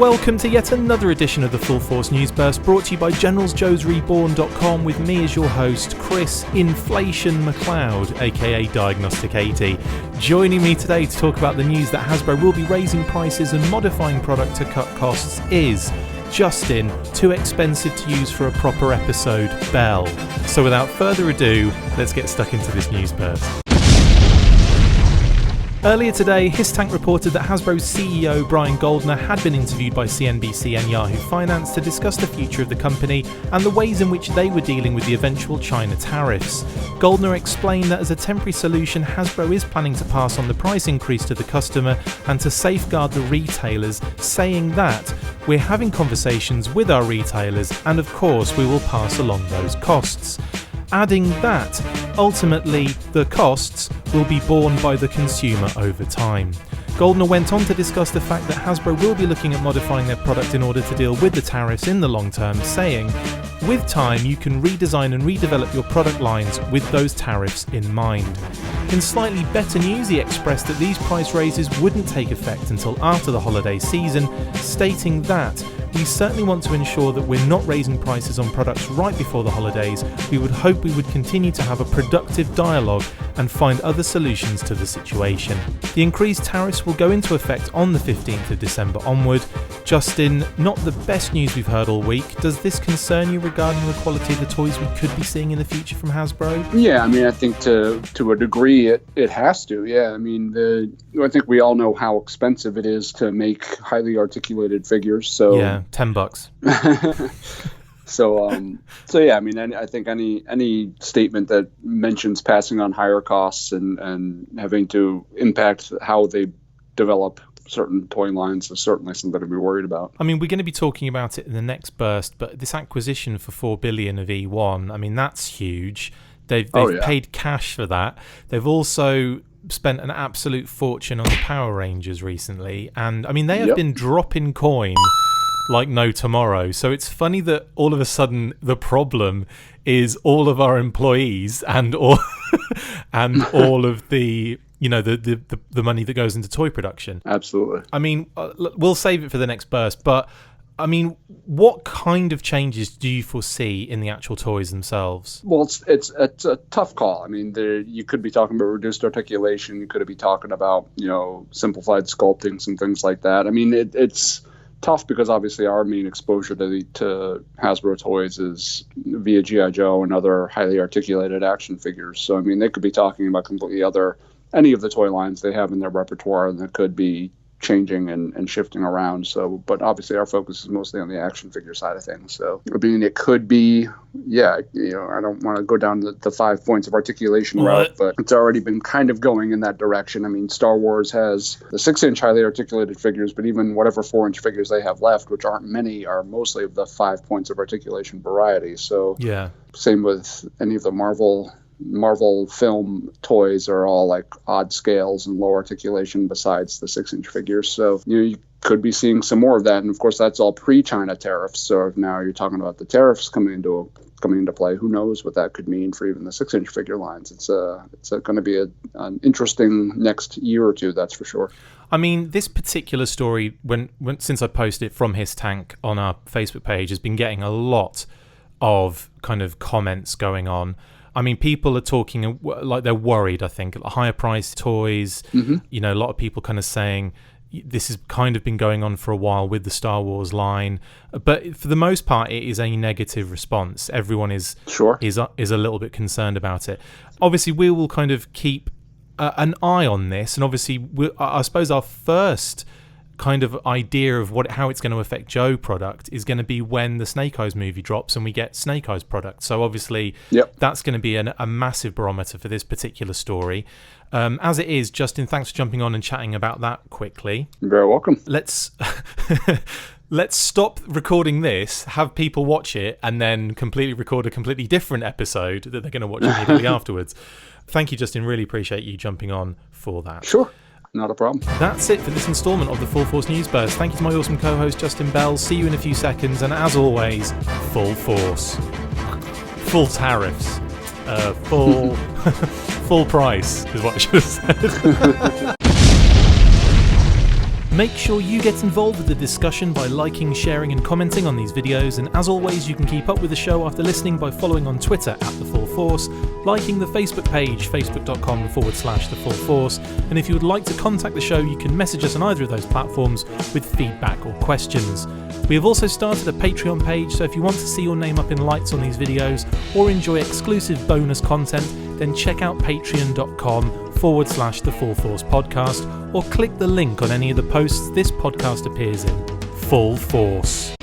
welcome to yet another edition of the Full Force News Burst, brought to you by GeneralsJoes with me as your host, Chris Inflation McLeod, aka Diagnostic 80. Joining me today to talk about the news that Hasbro will be raising prices and modifying product to cut costs is Justin, too expensive to use for a proper episode, Bell. So without further ado, let's get stuck into this news burst. Earlier today, Histank reported that Hasbro's CEO Brian Goldner had been interviewed by CNBC and Yahoo Finance to discuss the future of the company and the ways in which they were dealing with the eventual China tariffs. Goldner explained that as a temporary solution, Hasbro is planning to pass on the price increase to the customer and to safeguard the retailers, saying that we're having conversations with our retailers and of course we will pass along those costs. Adding that, ultimately, the costs will be borne by the consumer over time. Goldner went on to discuss the fact that Hasbro will be looking at modifying their product in order to deal with the tariffs in the long term, saying, with time you can redesign and redevelop your product lines with those tariffs in mind. In slightly better news, he expressed that these price raises wouldn't take effect until after the holiday season, stating that we certainly want to ensure that we're not raising prices on products right before the holidays. We would hope we would continue to have a productive dialogue and find other solutions to the situation. The increased tariffs will go into effect on the 15th of December onward. Justin, not the best news we've heard all week. Does this concern you regarding the quality of the toys we could be seeing in the future from Hasbro? Yeah, I mean, I think to a degree it has to. Yeah, I mean, I think we all know how expensive it is to make highly articulated figures. So yeah, $10. So yeah, I mean, I think any statement that mentions passing on higher costs and having to impact how they develop certain toy lines is certainly something to be worried about. I mean, we're going to be talking about it in the next burst, but this acquisition for $4 billion of E1, I mean, that's huge. They've paid cash for that. They've also spent an absolute fortune on the Power Rangers recently, and I mean, they have been dropping coin like no tomorrow. So it's funny that all of a sudden the problem is all of our employees and all and all of the the money that goes into toy production. Absolutely. I mean, we'll save it for the next burst, but I mean, what kind of changes do you foresee in the actual toys themselves? Well, it's a tough call. I mean, you could be talking about reduced articulation. You could be talking about simplified sculpting, some things like that. I mean, it's tough because obviously our main exposure to Hasbro toys is via G.I. Joe and other highly articulated action figures. So I mean, they could be talking about completely any of the toy lines they have in their repertoire that could be changing and shifting around. So, but obviously our focus is mostly on the action figure side of things. So, I mean, it could be, I don't want to go down the 5 points of articulation route, but it's already been kind of going in that direction. I mean, Star Wars has the 6-inch highly articulated figures, but even whatever 4-inch figures they have left, which aren't many, are mostly of the 5 points of articulation variety. So, yeah, same with any of the Marvel film toys are all like odd scales and low articulation besides the 6-inch figures. So you could be seeing some more of that. And of course, that's all pre-China tariffs. So if now you're talking about the tariffs coming into play, who knows what that could mean for even the 6-inch figure lines. It's going to be an interesting next year or two, that's for sure. I mean, this particular story, since I posted it from Histank on our Facebook page, has been getting a lot of kind of comments going on. I mean, people are talking like they're worried, I think, higher priced toys. Mm-hmm. A lot of people kind of saying this has kind of been going on for a while with the Star Wars line. But for the most part, it is a negative response. Everyone is a little bit concerned about it. Obviously, we will kind of keep an eye on this. And obviously, I suppose our first kind of idea of how it's going to affect Joe product is going to be when the Snake Eyes movie drops and we get Snake Eyes product. So obviously that's going to be a massive barometer for this particular story. As it is, Justin, thanks for jumping on and chatting about that quickly. You're very welcome. Let's stop recording this, have people watch it, and then completely record a completely different episode that they're going to watch immediately afterwards. Thank you, Justin. Really appreciate you jumping on for that. Sure. Not a problem. That's it for this instalment of the Full Force News Burst. Thank you to my awesome co-host Justin Bell. See you in a few seconds, and as always, full force, full tariffs, full price is what I should have said. Make sure you get involved with the discussion by liking, sharing and commenting on these videos, and as always you can keep up with the show after listening by following on Twitter @The Full Force, liking the Facebook page facebook.com/The Full Force, and if you would like to contact the show you can message us on either of those platforms with feedback or questions. We have also started a Patreon page, so if you want to see your name up in lights on these videos or enjoy exclusive bonus content, then check out patreon.com/The Full Force Podcast, or click the link on any of the posts this podcast appears in. Full Force.